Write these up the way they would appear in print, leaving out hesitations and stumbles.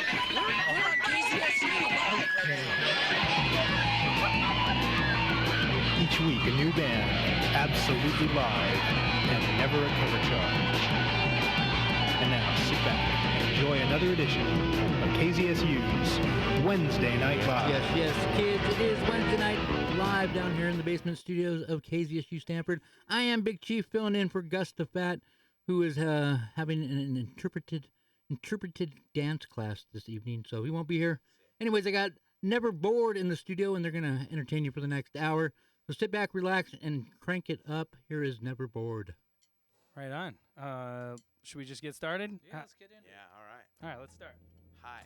We're on KZSU live right now. Each week a new band, absolutely live, and never a cover charge. And now sit back and enjoy another edition of KZSU's Wednesday Night Live. Yes, kids, it is Wednesday night live down here in the basement studios of KZSU Stanford. I am Big Chief filling in for Gus the Fat, who is having an interpreted dance class this evening, so he won't be here. Anyways, I got Never Bored in the studio, and they're going to entertain you for the next hour. So sit back, relax, and crank it up. Here is Never Bored. Right on. Should we just get started? Yeah, let's get in. Yeah, all right. All right, let's start. Hi.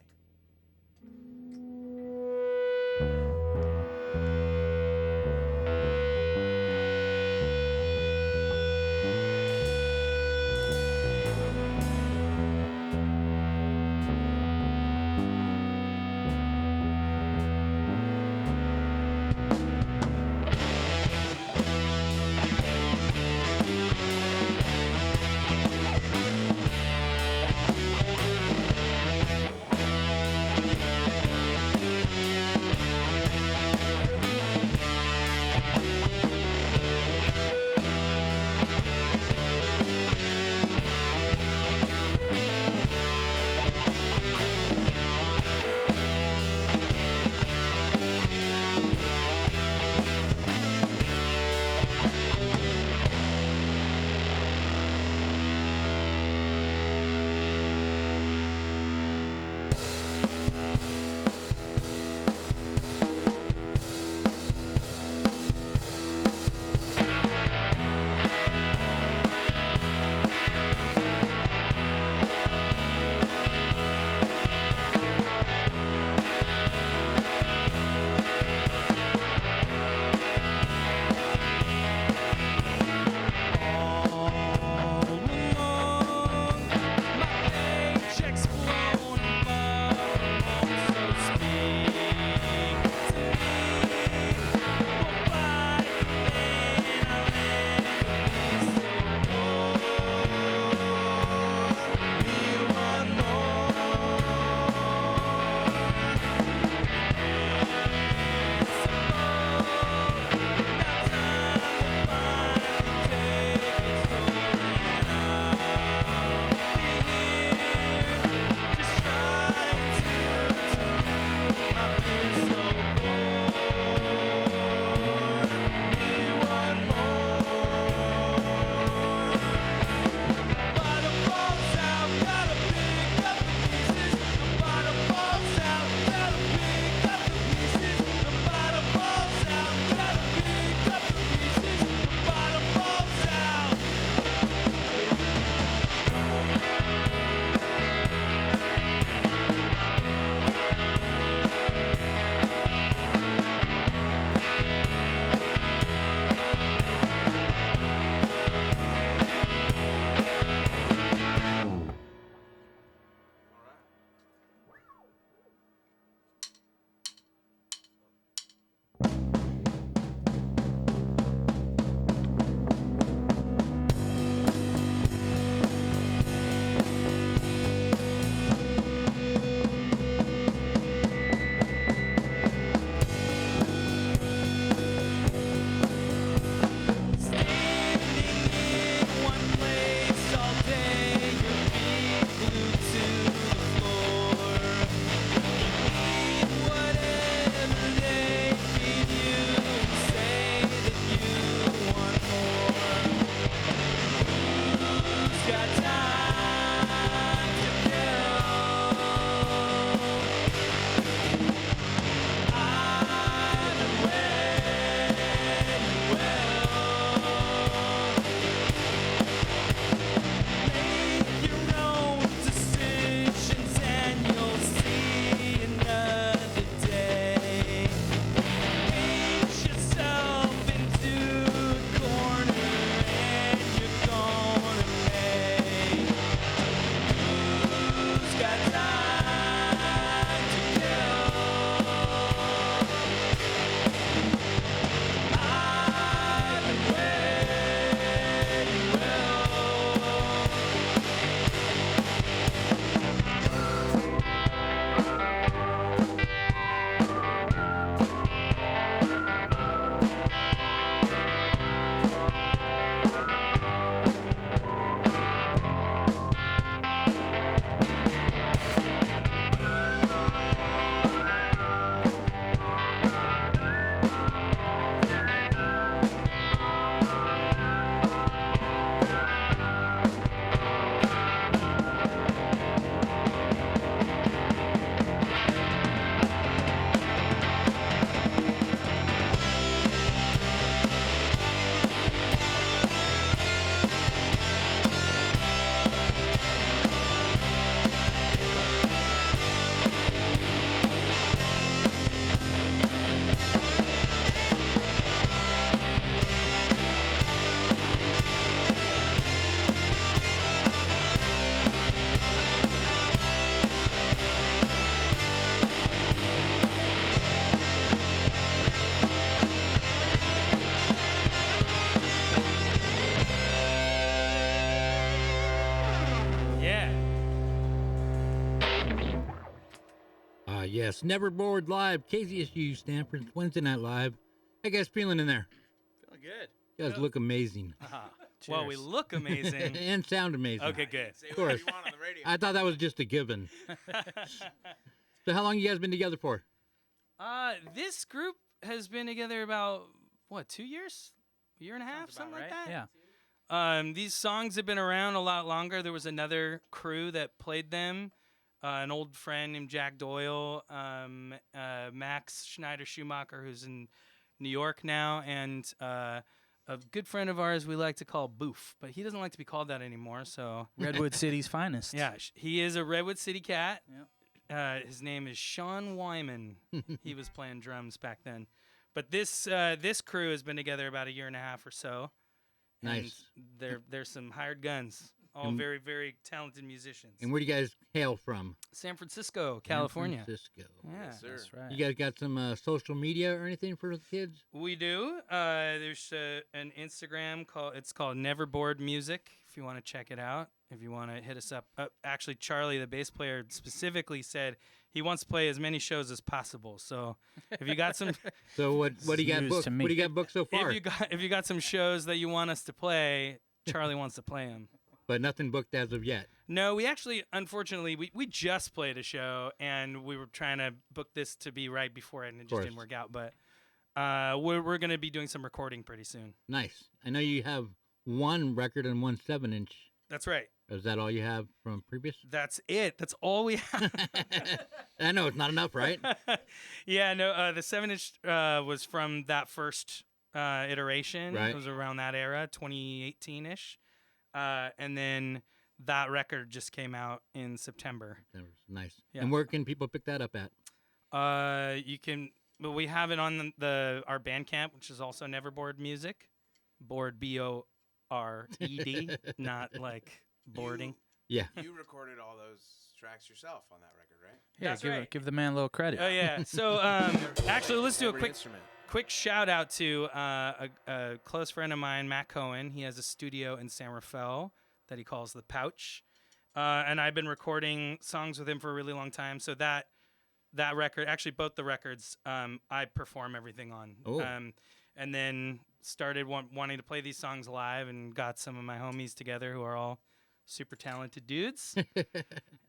Yes. Never Bored Live, KZSU Stanford, Wednesday Night Live. How you guys feeling in there? Feeling good. You guys look amazing. Well, we look amazing. And sound amazing. Okay, good. Say course. whatever you want on the radio. I thought that was just a given. So how long you guys been together for? This group has been together about, 2 years? A year and a half, Sounds something about like right. that? Yeah. These songs have been around a lot longer. There was another crew that played them. An old friend named Jack Doyle, Max Schneider-Schumacher, who's in New York now, and a good friend of ours we like to call Boof, but he doesn't like to be called that anymore, so... Redwood City's finest. Yeah, he is a Redwood City cat. Yep. His name is Sean Wyman. He was playing drums back then. But this crew has been together about a year and a half or so. Nice. And they're some hired guns, all And- very, very talented musicians. And where do you guys hail from? San Francisco, California. San Francisco. Yeah. Yes, sir. That's right. You guys got some social media or anything for the kids? We do. There's an Instagram called Never Bored Music. If you want to check it out, if you want to hit us up. Actually, Charlie, the bass player, specifically said he wants to play as many shows as possible. So, if you got some, So what do you got News booked? to What me. do you got booked so far? if you got some shows that you want us to play, Charlie wants to play them. But nothing booked as of yet. No, we actually, unfortunately, we just played a show, and we were trying to book this to be right before it, and it just didn't course. work out. But we're going to be doing some recording pretty soon. Nice. I know you have one record and one 7-inch. That's right. Is that all you have from previous? That's it. That's all we have. I know it's not enough, right? Yeah, no, the 7-inch was from that first iteration. Right. It was around that era, 2018-ish. And then that record just came out in September. That was nice. Yeah. And where can people pick that up at? You can, well, we have it on our Bandcamp, which is also Never Bored Music. Bored, BORED, not like boarding. Yeah. You recorded all those tracks yourself on that record, right? Yeah, That's right. give the man a little credit. Oh yeah. So actually, let's do a Every quick instrument. shout out to a close friend of mine, Matt Cohen. He has a studio in San Rafael that he calls The Pouch. And I've been recording songs with him for a really long time. So that record, actually both the records, I perform everything on. Oh. And then started wanting to play these songs live and got some of my homies together who are all super talented dudes.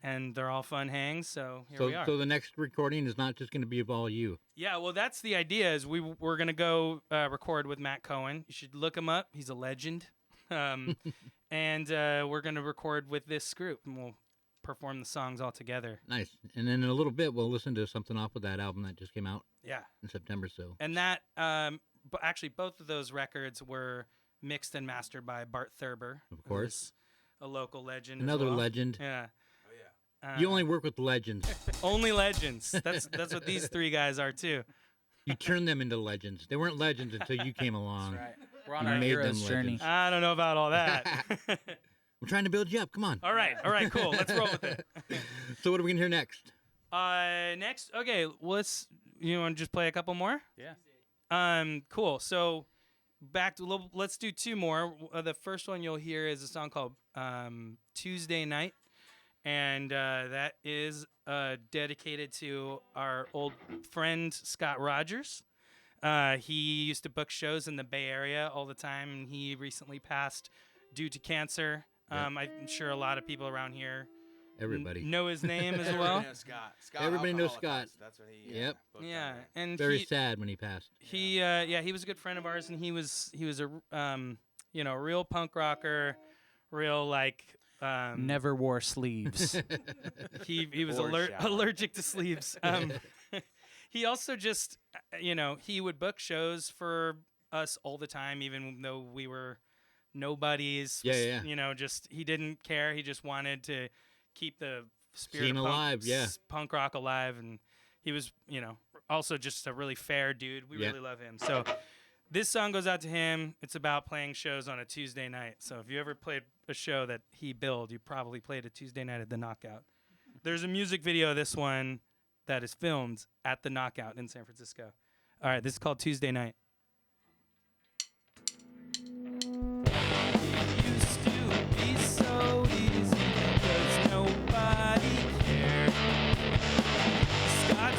And they're all fun hangs. So here we are. So the next recording is not just going to be of all you. Yeah, well, that's the idea. Is we're gonna go record with Matt Cohen. You should look him up. He's a legend. And we're gonna record with this group, and we'll perform the songs all together. Nice. And then in a little bit, we'll listen to something off of that album that just came out Yeah, in September. So and that, but actually, both of those records were mixed and mastered by Bart Thurber, Of course. who's a local legend. as another well. legend. Yeah. Oh yeah. You only work with legends. only legends. That's what these three guys are too. You turn them into legends. They weren't legends until you came along. That's right. We're on You our made hero's them journey. legends. I don't know about all that. I'm trying to build you up. Come on. all right, cool. Let's roll with it. So what are we going to hear next? Next, okay, let's. You want to just play a couple more? Yeah. Cool. So let's do two more. The first one you'll hear is a song called Tuesday Night, and that is dedicated to our old friend Scott Rogers. He used to book shows in the Bay Area all the time, and he recently passed due to cancer. I'm sure a lot of people around here Everybody. know his name as Everybody well. knows Scott. Scott Everybody knows Alcoholics. Scott. That's what he. Yep. booked on Yeah, there. and Very he, sad when he passed. he was a good friend of ours, and he was a real punk rocker, real like Never wore sleeves. he was Or shower. allergic to sleeves. He also just he would book shows for us all the time, even though we were nobodies. Yeah, yeah. Just he didn't care. He just wanted to keep the spirit Scene of punk, alive, yeah. punk rock alive, and he was also just a really fair dude. We Yeah. really love him. So this song goes out to him. It's about playing shows on a Tuesday night. So if you ever played a show that he billed, you probably played a Tuesday night at the Knockout. There's a music video of this one that is filmed at the Knockout in San Francisco. All right, this is called Tuesday Night. Used to be so easy 'cause nobody cared. Scott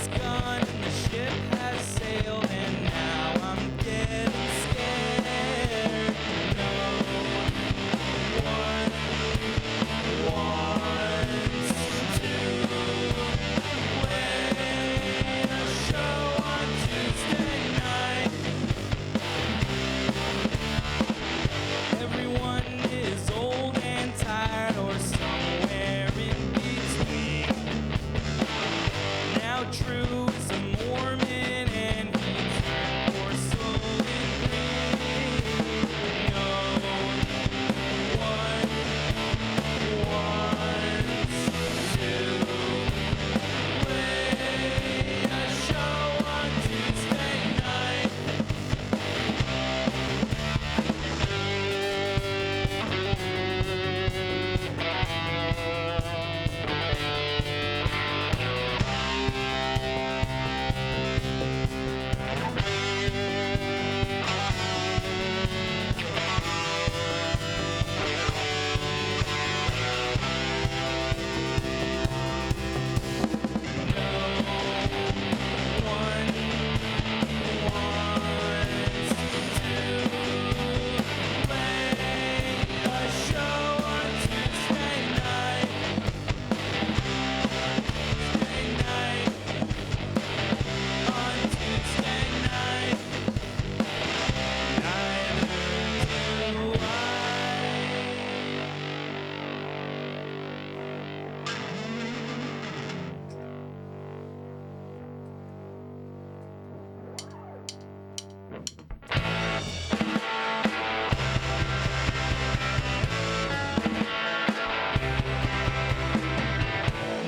Drew is a Mormon and he's porcelain green. No one wants to play a show on Tuesday night.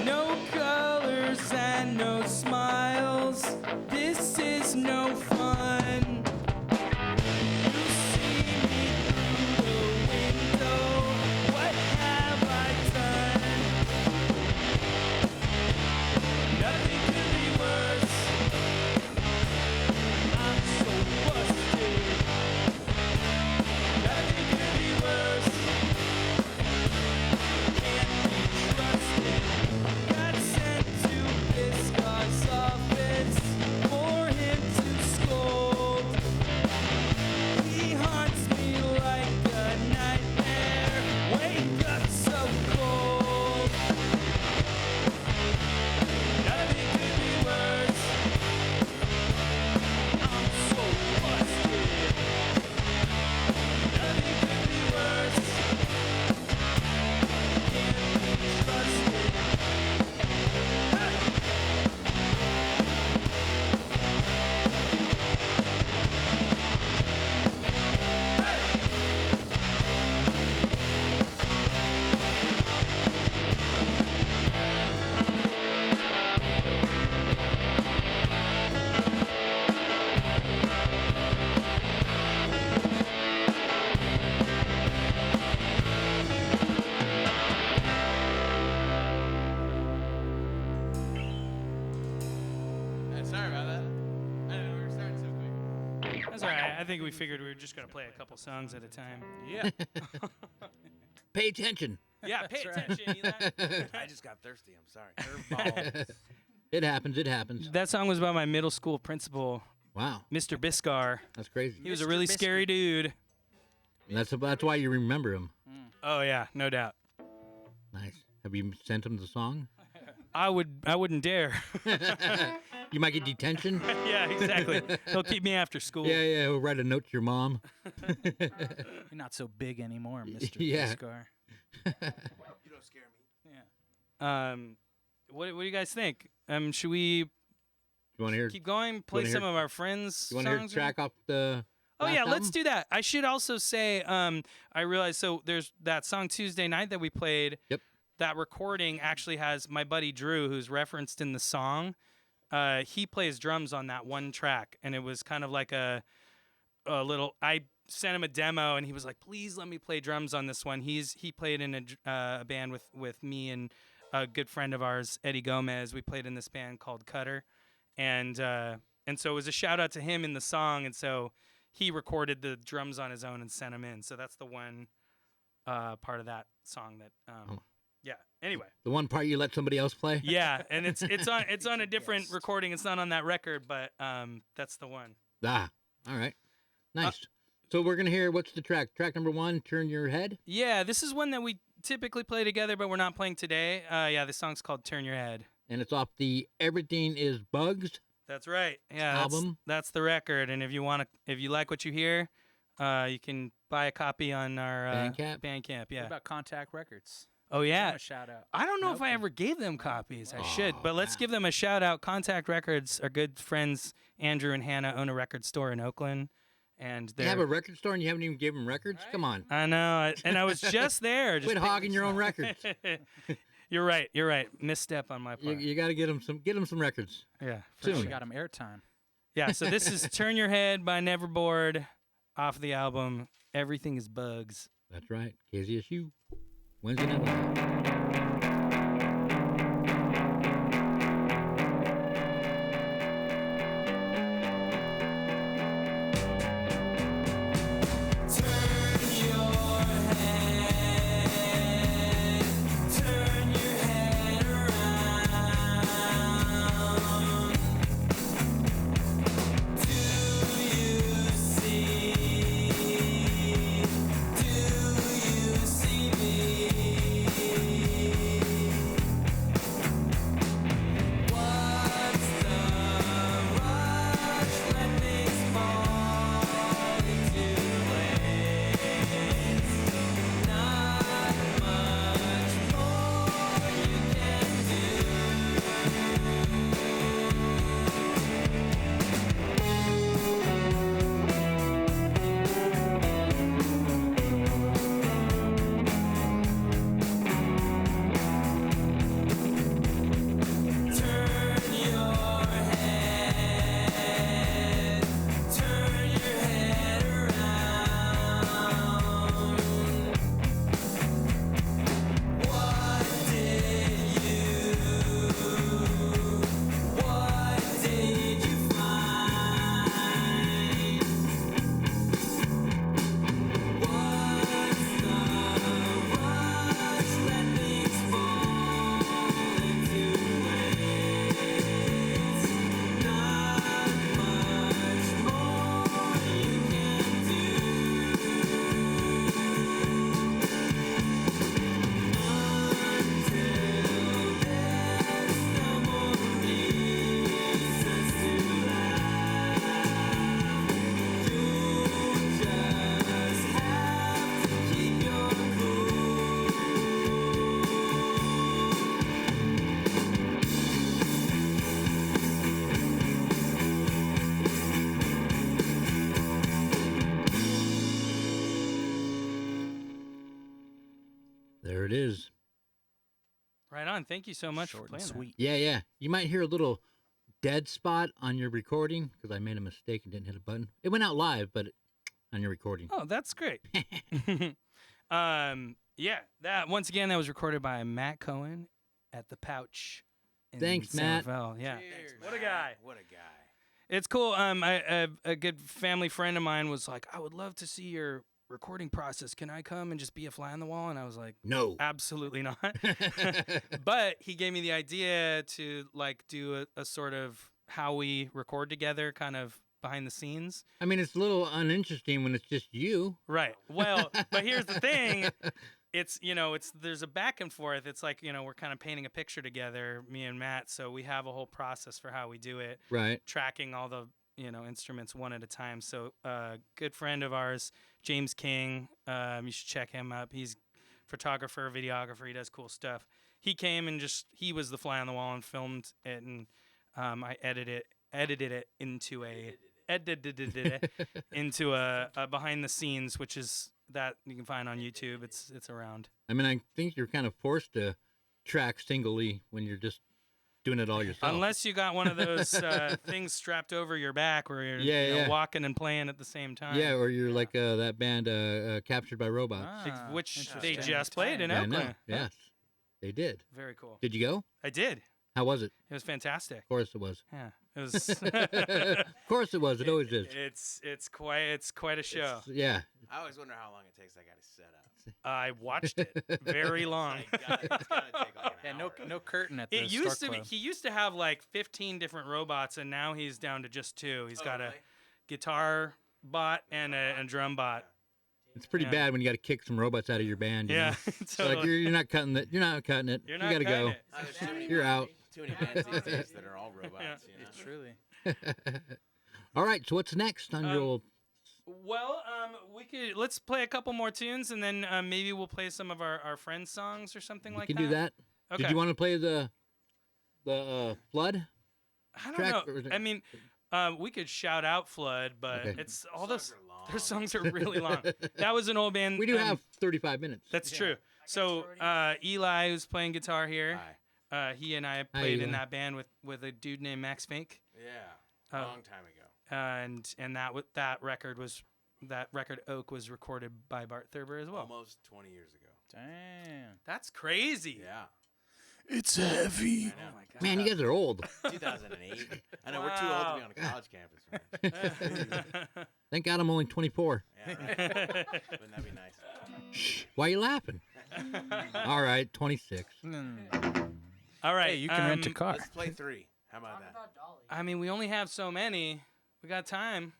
No colors and no smiles. This is no fun. You see me through the window. What have I done? Nothing could be worse. I'm so busted. Nothing could be worse. Can't be trusted. Got sent to this guy's office for him to scold. He haunts me like a nightmare. Wake up so cold. Nothing could be worse. I'm so busted. Nothing could be worse. Can't be trusted. Sorry about that. I didn't know we were starting so quick. That's all right. I think we figured we were just gonna play a couple songs at a time. Yeah. Pay attention. Yeah, pay attention, Eli. I just got thirsty. I'm sorry. Curveball. It happens. It happens. That song was about my middle school principal, Wow, Mr. Biscar. that's crazy. He was a Mr. really Biscuit. scary dude. That's why you remember him. Oh yeah, no doubt. Nice. Have you sent him the song? I wouldn't dare. You might get detention. Yeah, exactly. They'll keep me after school. Yeah, he'll write a note to your mom. You're not so big anymore, Mr. Yeah. Biscar. You don't scare me. What do you guys think? Should we You want to hear? keep going? Play wanna some hear- of our friends' You want to hear a songs? track off the? Oh last yeah, let's album? do that. I should also say, I realized there's that song Tuesday Night that we played. Yep. That recording actually has my buddy Drew, who's referenced in the song. He plays drums on that one track, and it was kind of like a little. I sent him a demo, and he was like, "Please let me play drums on this one." He played in a band with me and a good friend of ours, Eddie Gomez. We played in this band called Cutter, and so it was a shout out to him in the song, and so he recorded the drums on his own and sent them in. So that's the one part of that song that. Yeah. Anyway. The one part you let somebody else play. Yeah, and it's on a different recording. It's not on that record, but that's the one. Ah, all right, nice. So we're gonna hear what's the track? Track number 1, "Turn Your Head." Yeah, this is one that we typically play together, but we're not playing today. Yeah, the song's called "Turn Your Head." And it's off the "Everything Is Bugs" That's right. Yeah, album. That's the record. And if you like what you hear, you can buy a copy on our Bandcamp? Bandcamp. What Yeah. about Contact Records? Oh Give yeah. them a shout out. I don't know if I Okay. ever gave them copies. I Oh, should, but let's wow. give them a shout out. Contact Records, our good friends Andrew and Hannah own a record store in Oakland, and They they're. have a record store and you haven't even given them records? Come on. I know, and I was just there. Just Quit hogging your own records. You're right. You're right. Misstep on my You, part. you got to get them some records. Yeah. for Soon. We sure. got them airtime. Yeah. So this is "Turn Your Head" by Neverboard, off the album "Everything Is Bugs." That's right. KZSU. Wednesday night live. There it is. Right on. Thank you so much Short for and playing sweet. Yeah, yeah. You might hear a little dead spot on your recording because I made a mistake and didn't hit a button. It went out live, but on your recording. that. Oh, that's great. Yeah. That once again, that was recorded by Matt Cohen at the Pouch. In Thanks, San Matt. Rafael. Yeah. Cheers, What a man. guy. What a guy. It's cool. A good family friend of mine was like, "I would love to see your recording process. Can I come and just be a fly on the wall?" And I was like, No. absolutely not. But he gave me the idea to like do a sort of how we record together, kind of behind the scenes. I mean, it's a little uninteresting when it's just you. Right. Well, but here's the thing. It's there's a back and forth. It's like, we're kind of painting a picture together, me and Matt. So we have a whole process for how we do it, Right. tracking all the instruments one at a time. So good friend of ours, James King, you should check him up. He's photographer, videographer. He does cool stuff. He came and he was the fly on the wall and filmed it, and I edited it into a behind the scenes, which is that you can find on YouTube. It's around. I mean, I think you're kind of forced to track singly when you're just doing it all yourself. Unless you got one of those things strapped over your back where you're Yeah. walking and playing at the same time. Yeah, or you're like that band Captured by Robots. Ah, Which they interesting. just played in Yeah, I know. Oakland. Yes, they did. Very cool. Did you go? I did. How was it? It was fantastic. Of course it was. Yeah. It was Of course it was. It always is. it's quite a show. Yeah. I always wonder how long it takes that guy to set up. I watched it very long. It's gotta take like an Yeah, hour. no curtain at the It used to Stork be. Club. He used to have like 15 different robots, and now he's down to just 2. He's got a guitar bot and a drum bot. It's pretty Yeah. bad when you got to kick some robots out of your band. You Yeah, know? So, totally. like you're not cutting it. You're not cutting it. You're you not got to cutting go. it. There's too many You're out. Too many bands these days that are all robots. You know? Truly. All right. So what's next on your old? Well, let's play a couple more tunes, and then maybe we'll play some of our friends' songs or something We like can that. do that. Okay. Did you want to play the flood? I don't track, know. or is it- I mean, we could shout out Flood, but Okay. it's all Songs those. are long. Their songs are really long. That was an old band. We do have 35 minutes. That's true. So Eli, who's playing guitar here, Hi. he and I played in Eli. that band with a dude named Max Fink, Yeah. Long time ago. and that record Oak was recorded by Bart Thurber as well. Almost 20 years ago. Damn. That's crazy. Yeah. It's heavy. I know. Oh my god. Man, you guys are old. 2008. I know we're too old to be on a college campus, man. Thank God I'm only 24. Yeah, right. Wouldn't that be nice? Why are you laughing? All right, 26. All right. Hey, you can rent a car. Let's play 3. How about that? I mean, we only have so many. We got time.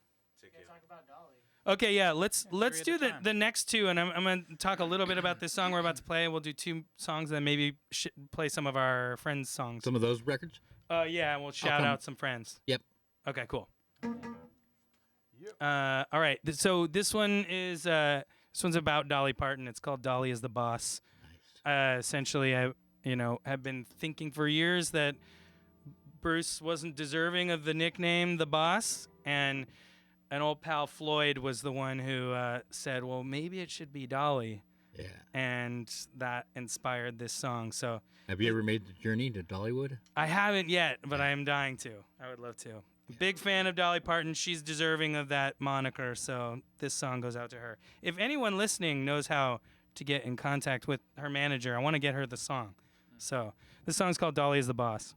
Took you. Okay, yeah. Let's three do at a time. the next two, and I'm gonna talk a little bit about this song we're about to play. We'll do 2 songs, and then maybe play some of our friends' songs. Some of those records? Yeah, and we'll shout come. out some friends. Yep. Okay, cool. All right. So this one's about Dolly Parton. It's called "Dolly is the Boss." Essentially, I have been thinking for years that Bruce wasn't deserving of the nickname "the Boss," and an old pal Floyd was the one who said, "Well, maybe it should be Dolly," Yeah. and that inspired this song. So Have you ever made the journey to Dollywood? I haven't yet, but I am dying to. I would love to. Big fan of Dolly Parton. She's deserving of that moniker, so this song goes out to her. If anyone listening knows how to get in contact with her manager, I want to get her the song. So this song's called "Dolly is the Boss."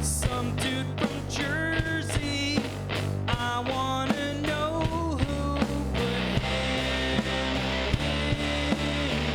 Some dude from Jersey, I wanna know who put him in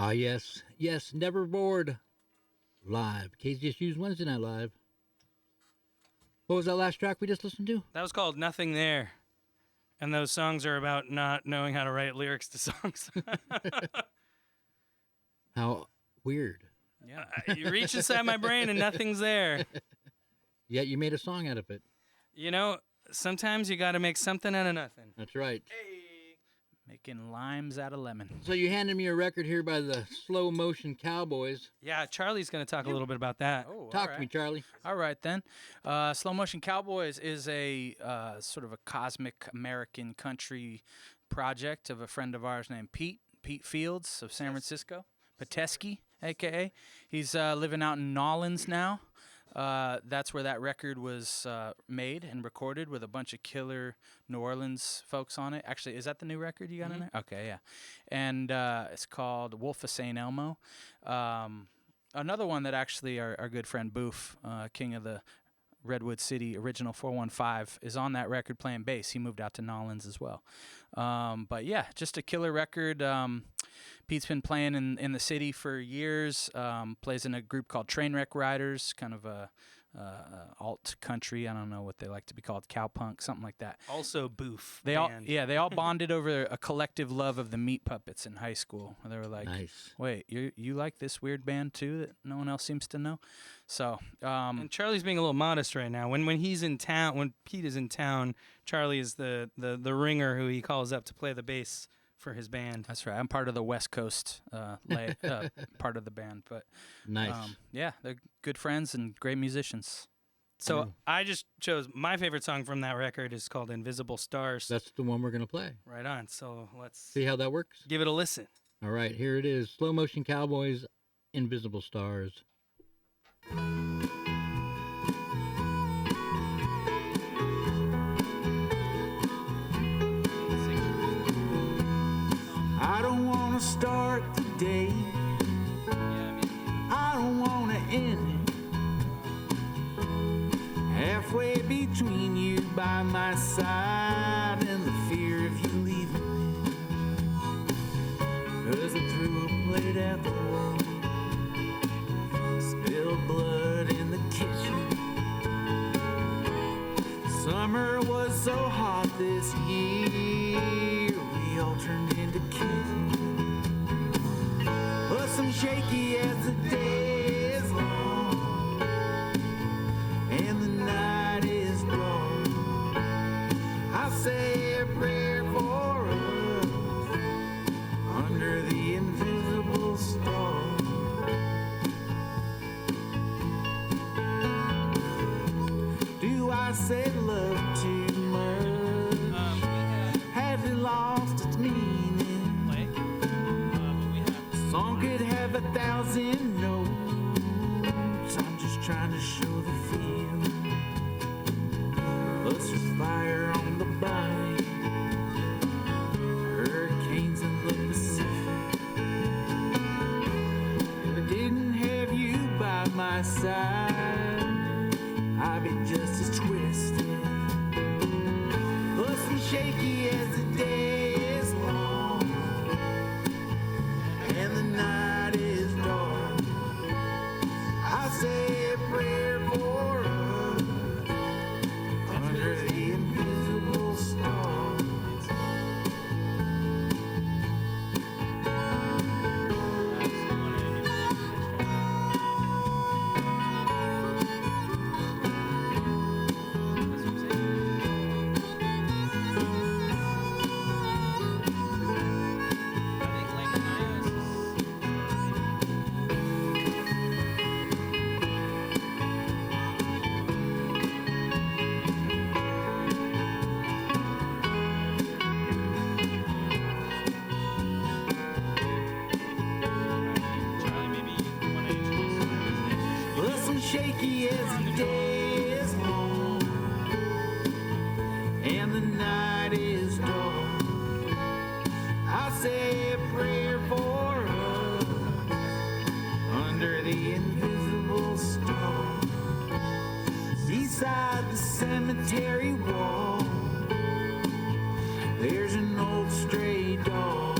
Ah, yes. Yes, Never Bored. Live. KZSU's Wednesday Night Live. What was that last track we just listened to? That was called Nothing There. And those songs are about not knowing how to write lyrics to songs. How weird. Yeah. You reach inside my brain and nothing's there. Yet you made a song out of it. You know, sometimes you got to make something out of nothing. That's right. Making limes out of lemon. So you handed me a record here by the Slow Motion Cowboys. Yeah, Charlie's going to talk a little bit about that. Oh, Talk to me, Charlie. All right, then. Slow Motion Cowboys is a sort of a cosmic American country project of a friend of ours named Pete Fields of San Francisco. Pateski, a.k.a. He's living out in Nolens now. That's where that record was made and recorded with a bunch of killer New Orleans folks on it. Actually, is that the new record you got in there? Okay, yeah. And it's called Wolf of St. Elmo. Another one that actually our good friend Boof, king of the Redwood City original 415, is on that record playing bass. He moved out to Nolens as well. But yeah, just a killer record. Pete's been playing in the city for years, plays in a group called Trainwreck Riders, kind of a alt country. I don't know what they like to be called, cowpunk, something like that. Also Boof. They band. they all bonded over a collective love of the Meat Puppets in high school. They were like, Nice. wait, you like this weird band too that no one else seems to know? So, And Charlie's being a little modest right now. When he's in town, when Pete is in town, Charlie is the ringer who he calls up to play the bass for his band. that's right. I'm part of the West Coast part of the band, but Nice. yeah, they're good friends and great musicians. So I just chose my favorite song from that record is called Invisible Stars. That's the one we're going to play. Right on. So let's See how that works? give it a listen. All right, here it is. Slow Motion Cowboys, Invisible Stars. I don't wanna start the day. I don't wanna end it. Halfway between you by my side and the fear of you leaving me. 'Cause I threw a plate at the wall, spilled blood in the kitchen. Summer was so hot this year, we all turned into kittens. But I'm shaky as the day is long and the night is dark. I say a prayer for us under the invisible stars. Do I say love too much? Has it lost its meaning? Song could have 1,000 notes. I'm just trying to show the feel. Plus there's fire on the body, hurricanes in the Pacific. If I didn't have you by my side, I'd be just as twisted. Plus I'm shaky as the day is long and the night is dark. I say a prayer for us under the invisible stars. Plus I'm shaky as the day is long and the night is dark. I say a prayer for us under the invisible stars. Beside the cemetery wall, there's an old stray dog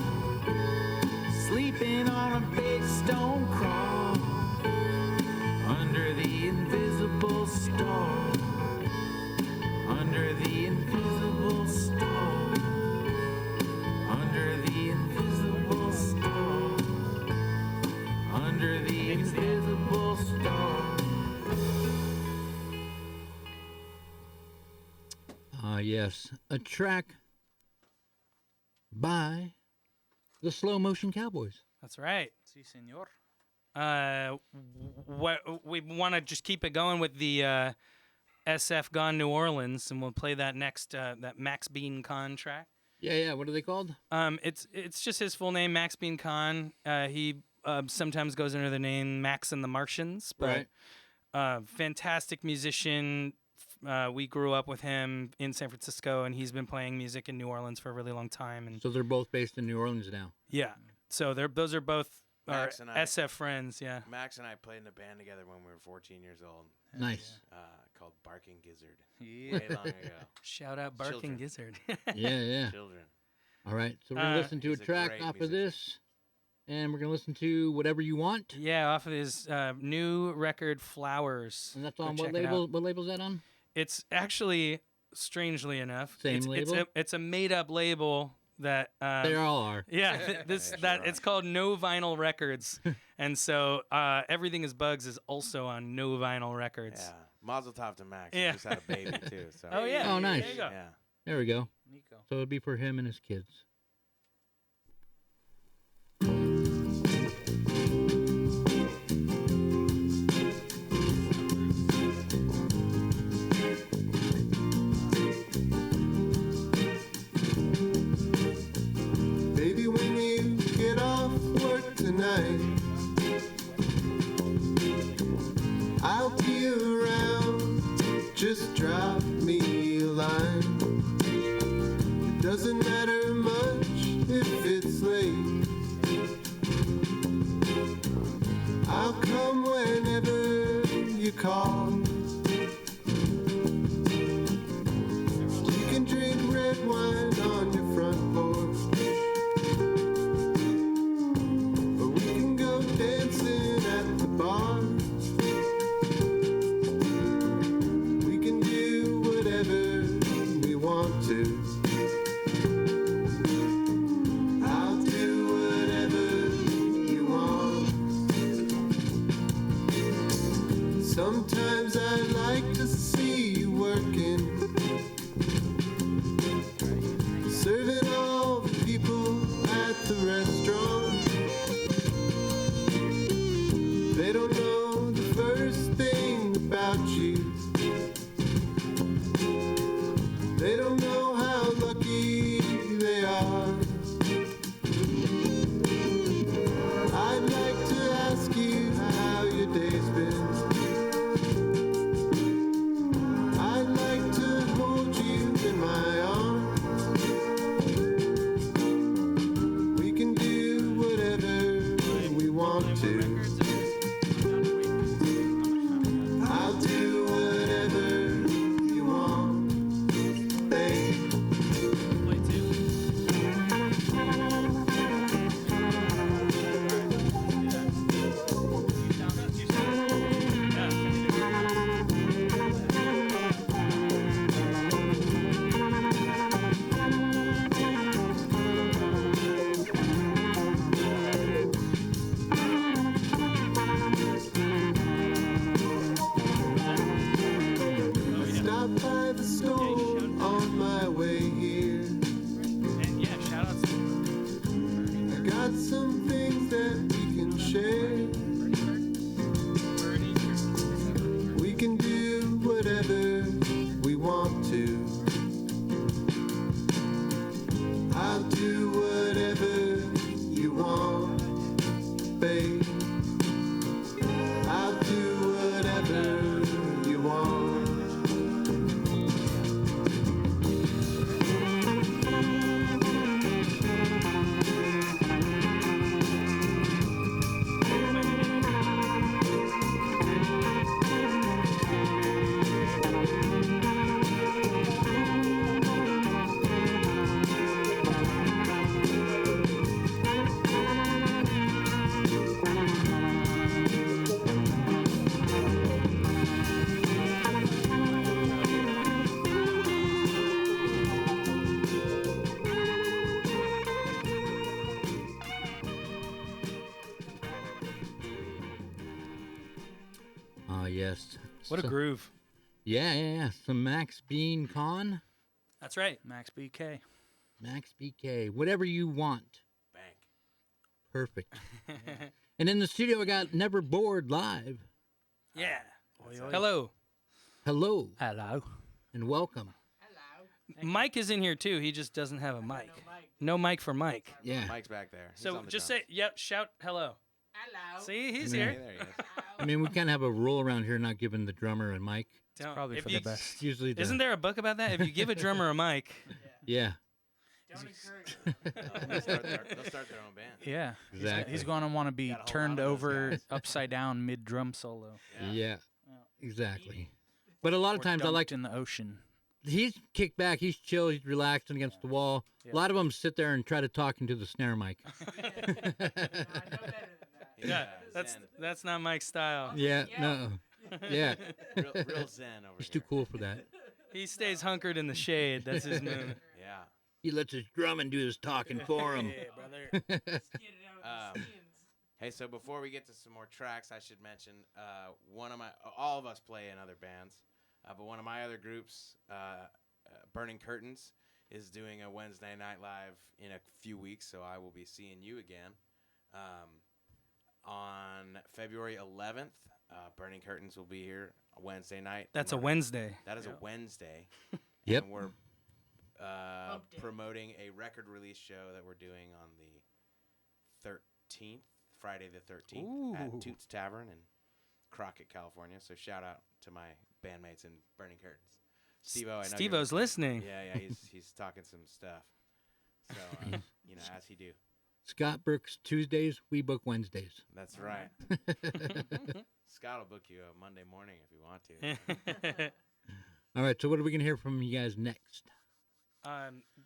sleeping on a yes, a track by the Slow Motion Cowboys. That's right. Si, senor. What we want to just keep it going with the SF Gone New Orleans, and we'll play that next. That Max Bean Con track. Yeah. What are they called? It's just his full name, Max Bean Con. He sometimes goes under the name Max and the Martians, but fantastic musician. We grew up with him in San Francisco, and he's been playing music in New Orleans for a really long time. And So they're both based in New Orleans now. yeah, so those are both our Max and I- SF friends. Yeah. Max and I played in a band together when we were 14 years old, Nice. called Barking Gizzard. Yeah. Way long ago. Shout out Barking Children. Gizzard. Yeah. Children. All right. So we're going to listen to a He's a track great off of musician. this, and we're going to listen to Whatever You Want. Yeah, off of his new record, Flowers. And that's Go on what check it label? out. What label's that on? It's actually, strangely enough, Same it's, label? It's a made-up label that. They all are. Yeah, They sure it's called No Vinyl Records, and so Everything Is Bugs is also on No Vinyl Records. Yeah. Mazel tov to Max. Yeah. He just had a baby too. So. Oh yeah. Oh, nice. There you go. Yeah. There we go. Nico. So it'd be for him and his kids. Baby, when you get off work tonight, I'll be around. Just drop me a line. It doesn't matter much if it's late. I'll come whenever you call. You can drink red wine on your front porch, or we can go dancing at the bar. We can do whatever we want to. I'll do whatever you want. Sometimes I like to see you working, serving all the people at the restaurant. They don't know the first thing about you. They don't know how lucky they are. I'd like to ask you how your day's been. I'd like to hold you in my arms. We can do whatever we want to. I'll do whatever you want, babe. Stop by the store on my way here. And yeah, shout out to I got some things that we can share. We can do whatever we want to. I'll do whatever you want, babe. I'll do whatever you want. Ah, yes. what a So- groove. Yeah. Some Max Bean Con. That's right. Max BK. Max BK. Whatever you want. Bank. Perfect. And in the studio, I got Never Bored live. Yeah. That's right. Hello. Hello Hello. and welcome. Mike is in here too. He just doesn't have a mic. No mic for Mike. Yeah. Mike's back there. He's So on the just drums. say, yep, shout hello. Hello. See, he's I mean, Hey, here. there he is. I mean, we kind of have a rule around here not giving the drummer a mic. Don't- Probably if for you- the best. Usually, Isn't there a book about that? If you give a drummer a mic, Yeah, They'll start their own band. Yeah. exactly. He's going to want to be Got a whole turned lot of those over guys. upside down mid drum solo. Yeah, exactly. But a lot of Or times I dunked like in the ocean. he's kicked back, he's chill, he's relaxing against the wall. Yeah. A lot of them sit there and try to talk into the snare mic. yeah, that's not Mike's style. Yeah, no, yeah, real zen over he's here. too cool for that. He stays hunkered in the shade. That's his move. Yeah. He lets his drumming do his talking for him. Hey, so before we get to some more tracks, I should mention all of us play in other bands, but one of my other groups, Burning Curtains, is doing a Wednesday night live in a few weeks, so I will be seeing you again. On February 11th, Burning Curtains will be here Wednesday night. That's a And Wednesday. That is a Wednesday. Yep. And we're promoting a record release show that we're doing on the 13th, Friday the 13th, Ooh. at Toots Tavern in Crockett, California. So shout out to my bandmates in Burning Curtains. Steve-O, I know you're Steve-O's listening. Yeah, he's talking some stuff. So, as he do. Scott Brooks Tuesdays, we book Wednesdays. That's right. Scott will book you a Monday morning if you want to. All right, so what are we gonna hear from you guys next?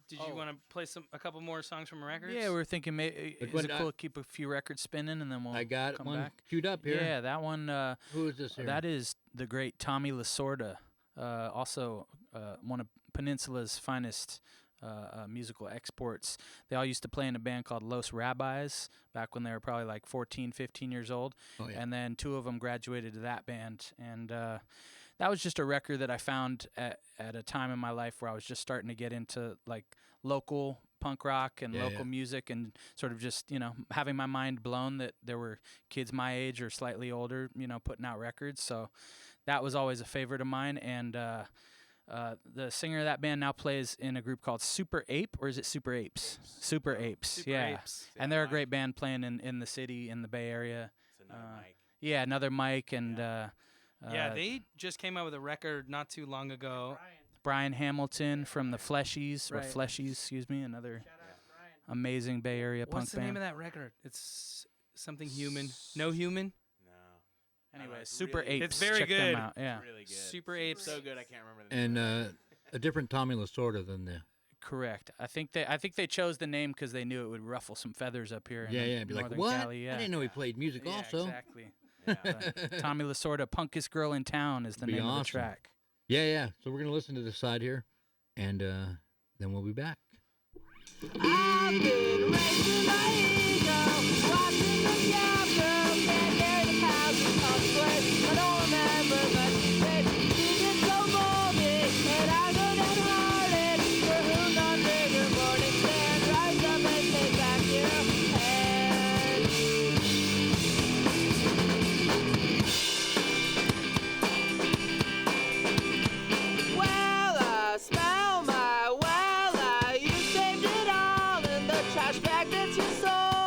Did you want to play a couple more songs from records? Yeah, we're thinking maybe Like is when it cool to keep a few records spinning and then we'll I got come one back? queued up here. Yeah, that one. Who is this here? That is the great Tommy Lasorda, also one of Peninsula's finest musical exports. They all used to play in a band called Los Rabbis back when they were probably like 14, 15 years old. Oh, yeah. And then two of them graduated to that band. And that was just a record that I found at a time in my life where I was just starting to get into like local punk rock and local music and sort of just, having my mind blown that there were kids my age or slightly older, putting out records. So that was always a favorite of mine. And the singer of that band now plays in a group called Super Ape, or is it Super Apes? Super Apes, Super yeah. Apes. And they're a great band playing in the city, in the Bay Area. It's another mic. Yeah, another Mike and Yeah, they just came out with a record not too long ago. Brian Hamilton from the Fleshies, or Right. Fleshies, excuse me, another amazing Bay Area What's punk the band. name of that record? It's something human. No human? No. Anyway, It's Super really- Apes. It's very check good. Them out. Yeah, Really good. Super Apes. So good I can't remember the name. and a different Tommy Lasorda than the. correct. I think they chose the name because they knew it would ruffle some feathers up here. Yeah, in yeah. Be like, Northern what? Cali, yeah. I didn't know he played music Yeah, also. exactly. Yeah. Tommy Lasorda, Punkest Girl in Town is the Be name of awesome. the track. Yeah, yeah. So we're gonna listen to this side here, and then we'll be back. I've been racing my ego, watching the chapter, can't carry the house on the place. I don't remember much, but she gets so moldy, and I go down hearted. For who's on bigger morning stand, rise up and take back your head. Well, I smell my you saved it all in the trash bag that's your soul.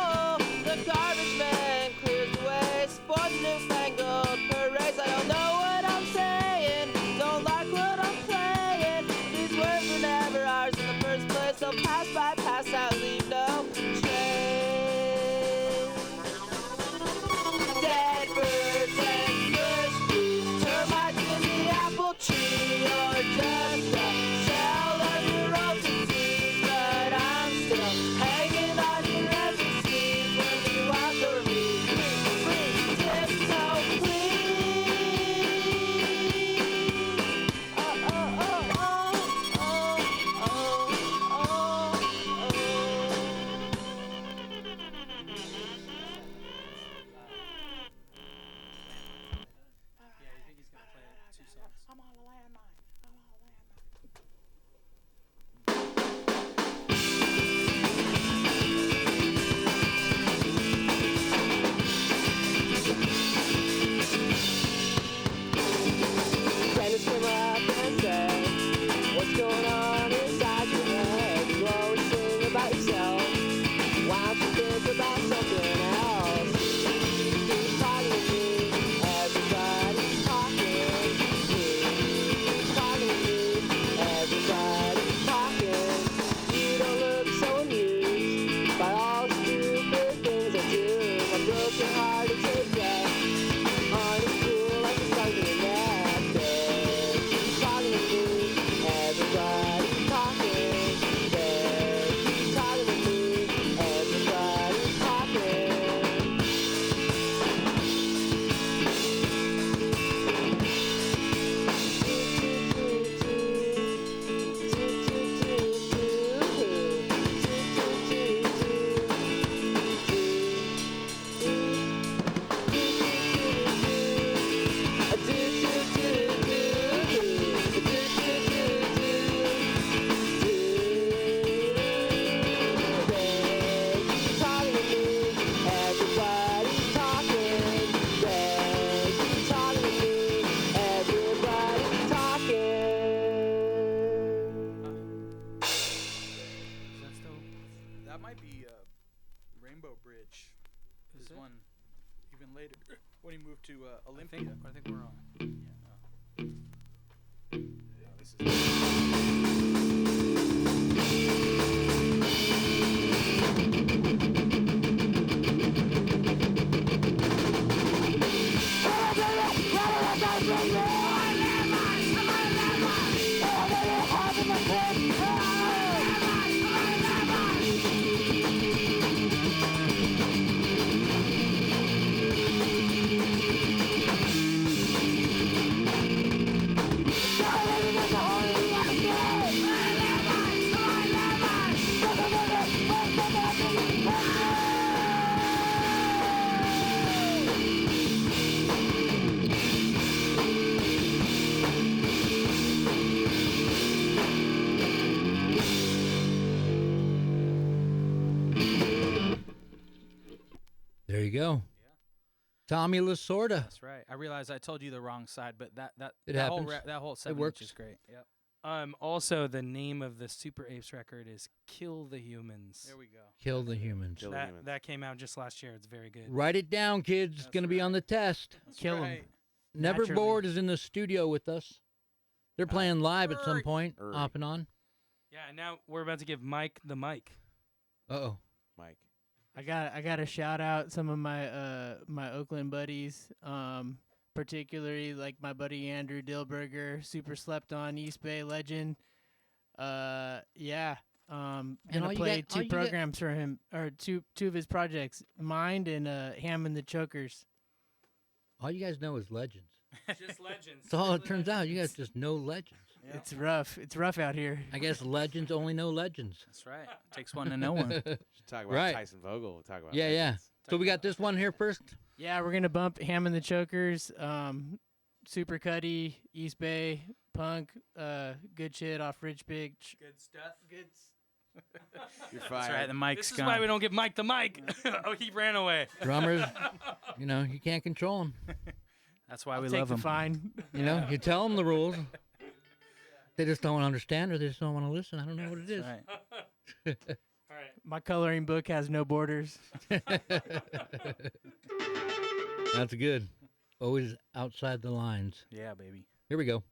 Bridge. Is one even later when he moved to Olympia. I think we're on. There you go. Tommy Lasorda. That's right. I realized I told you the wrong side, but that It that whole happens. that whole 7 works. inch is great. Yep. Also, the name of the Super Apes record is "Kill the Humans." There we go. Kill the humans. Kill the humans. That came out just last year. It's very good. Write it down, kids. It's That's going to be on the test. Kill 'em. Right. Never Naturally. Bored is in the studio with us. They're playing live at some Ert. point, Ert. off and on. Yeah, and now we're about to give Mike the mic. Uh-oh. Mike. I got to shout out some of my my Oakland buddies, particularly like my buddy Andrew Dilberger, super slept on East Bay legend. Yeah. all Gonna you play got- all two you got- programs for him, or two of his projects, Mind and Ham and the Chokers. All you guys know is legends. Just legends. That's all it turns out. You guys just know legends. It's rough. It's rough out here. I guess legends only know legends. That's right. Takes one to know one. Should talk about Right. Tyson Vogel. We'll talk about Yeah, yeah. legends. So we got this one here first. Yeah, we're gonna bump Ham and the Chokers, Super Cuddy, East Bay, Punk, good shit off Rich Big. Good stuff. Good. You're That's fired. right. The mic's This is gone. why we don't give Mike the mic. Oh, he ran away. Drummers, you can't control them. That's why we Take love the him. fine. You tell them the rules. They just don't understand, or they just don't want to listen. I don't know what it is. Right. All right. My coloring book has no borders. That's good. Always outside the lines. Yeah, baby. Here we go.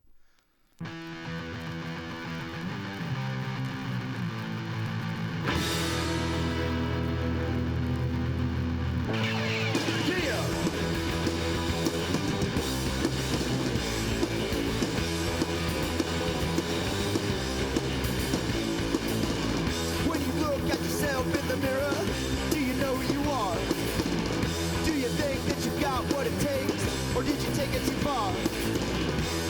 When you look at yourself in the mirror, do you know who you are? Do you think that you got what it takes, or did you take it too far?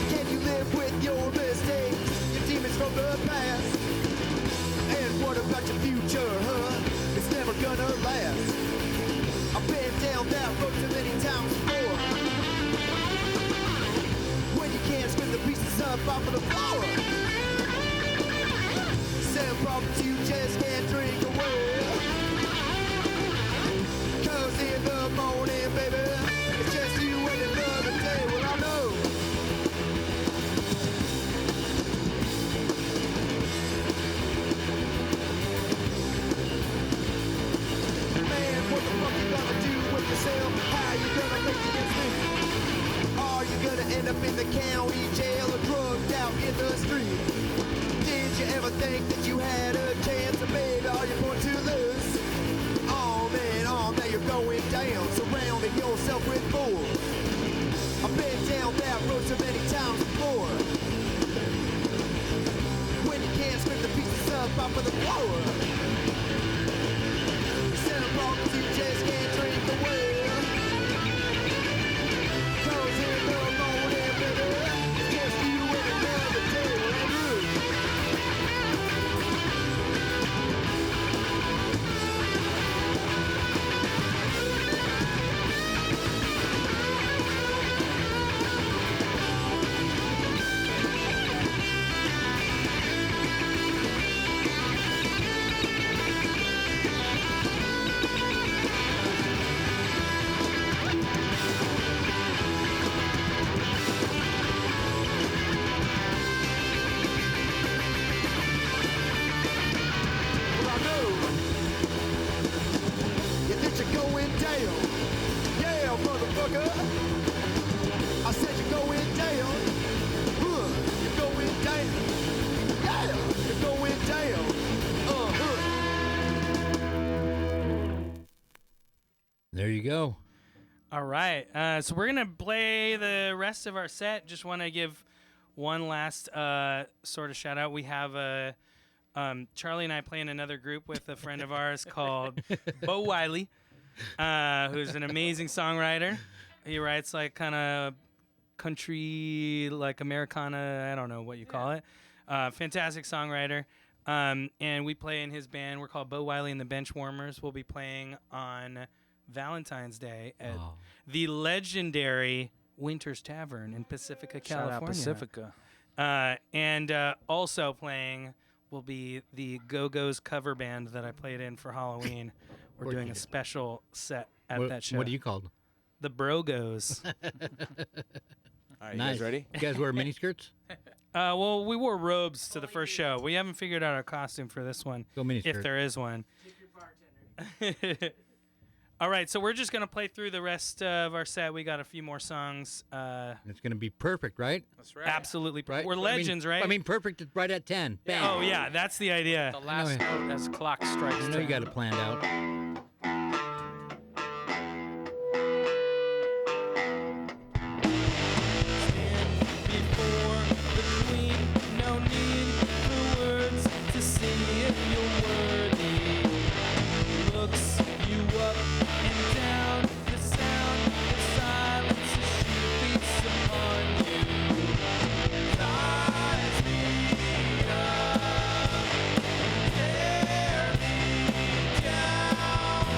Can you live with your mistakes, your demons from the past? And what about your future, huh? It's never gonna last. I've been down that road too many times before. When you can't split the pieces up off of the floor. Some problems you just can't drink away. 'Cause in the morning, baby, it's just you and another day. Well, I know. Man, what the fuck you gonna do with yourself? How you gonna make it ends meet? Are you gonna end up in the county jail or drugged out in the street? Did you ever think that you had a chance, or maybe are you going to lose? Oh man, now you're going down, surrounding yourself with fools. I've been down that road so many times before. When you can't split the pieces up off of the floor. Some problems you just can't drink away. 'Cause in the morning, baby, it's just you and another day. Well, Andrew. down. Yeah, motherfucker. I said you're going down. You're going down. Yeah, you're going down. There you go. All right. So we're going to play the rest of our set. Just want to give one last sort of shout out. We have Charlie and I play in another group with a friend of ours called Bo Wiley, who's an amazing songwriter. He writes like kind of country, like Americana, I don't know what you call it. Fantastic songwriter. And we play in his band. We're called Bo Wiley and the Benchwarmers. We'll be playing on Valentine's Day at the legendary Winter's Tavern in Pacifica, California. Shout out Pacifica. And also playing will be the Go-Go's cover band that I played in for Halloween. We're doing a special set at that show. What are you called? The Brogos. All right, you Nice. guys ready? You guys wear miniskirts? Well, we wore robes to the first show. We haven't figured out our costume for this one, Go miniskirt. if there is one. All right, so we're just going to play through the rest of our set. We got a few more songs. It's going to be perfect, right? That's right. Absolutely. Right? We're legends, right? I mean, perfect is right at 10. Bang. Oh, yeah, that's the idea. The last note as clock strikes. I know 10. you got it planned out. Before the queen, no need for words to see if you're worthy. Looks you up and down, the sound of silence as she beats upon you. Ties me up, tear me down,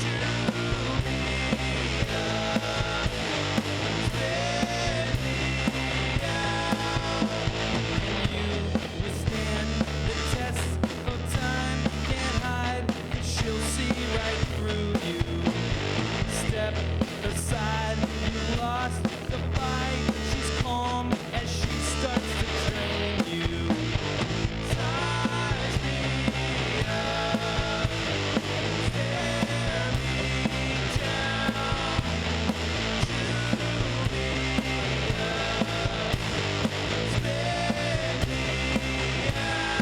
chew me up, spit me out. You withstand the test of time, can't hide, she'll see right through you. Step aside, you've lost the fight. She's calm as she starts to train you. Ties me up, tear me down, chew me up, spit me out.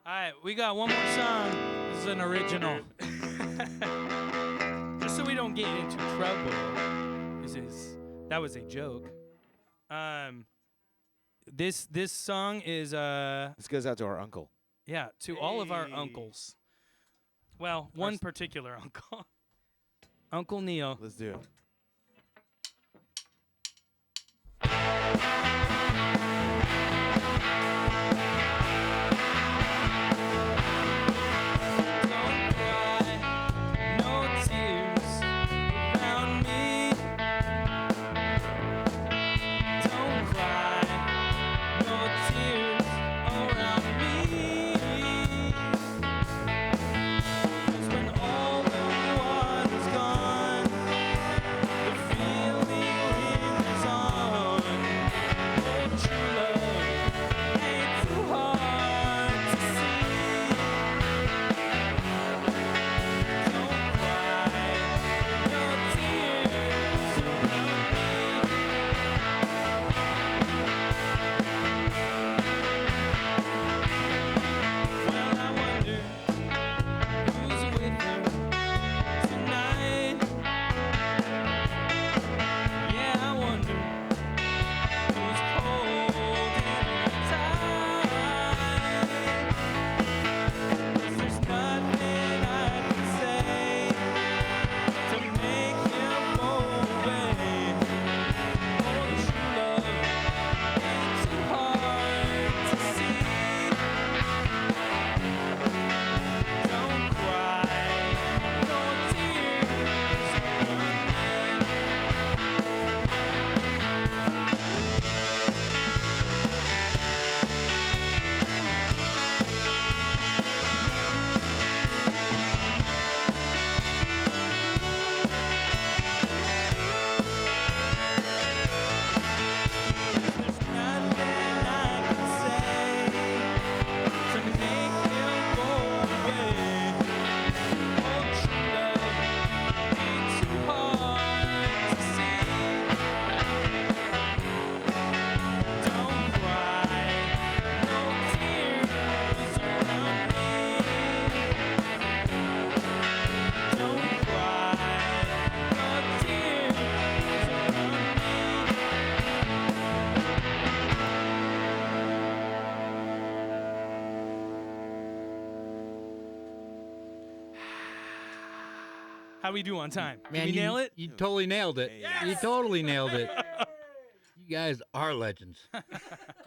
All right, we got one more song. This is an original. Just so we don't get into trouble. That was a joke. This song is This goes out to our uncle. yeah, to all of our uncles. Well, one particular uncle. Uncle Neil. Let's do it. Don't cry, no tears around me. Don't cry, no tears around me. 'Cause when all the water's gone, the feeling lingers on. Oh, true love ain't too hard to see. Don't cry, no tears around me. Well, I wonder who's with her tonight. Yeah, I wonder who's holding her tight. 'Cause there's nothing I can say to make him go away. Oh, true love ain't too hard to see. Don't cry, no tears around me. There's nothing I can say to make him go away. Oh, true love ain't too hard to see. Don't cry, no tears around me. Don't cry, no tears around me. How we do on time? Did Man, we nail it? You totally nailed it. You totally nailed it. You guys are legends.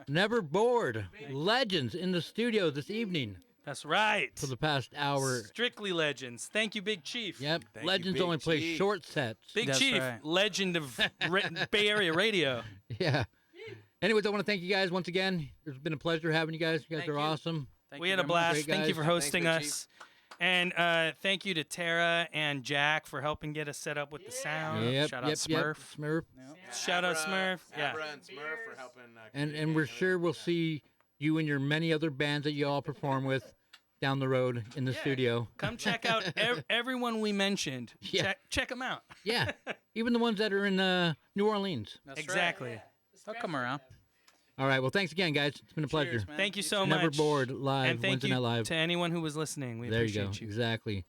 Never bored. Legends in the studio this evening That's right. for the past hour. Strictly legends. Thank you, Big Chief. Yep. Thank you, Legends Big only play Chief. short sets. Big That's Chief, right. legend of Bay Area radio. Yeah. Anyways, I want to thank you guys once again. It's been a pleasure having you guys. You guys Thank are you. awesome. Thank We you had a very much. blast. Great Thank you guys. for hosting Thanks, Big us. And thank you to Tara and Jack for helping get us set up with the sound. Yep. Shout out yep, Smurf. Yep. Smurf. Shout out Smurf. Yeah. Abra and Smurf for helping. And we're sure we'll see you and your many other bands that you all perform with down the road in the studio. Come check out everyone we mentioned. Yeah. Check them out. Yeah. Even the ones that are in New Orleans. That's Exactly. Right. They'll come around. All right. Well, thanks again, guys. It's been a pleasure. Cheers, man. Thank you so Never much. bored live. And thank Wednesday you Night Live. to anyone who was listening. We There you appreciate go. Exactly.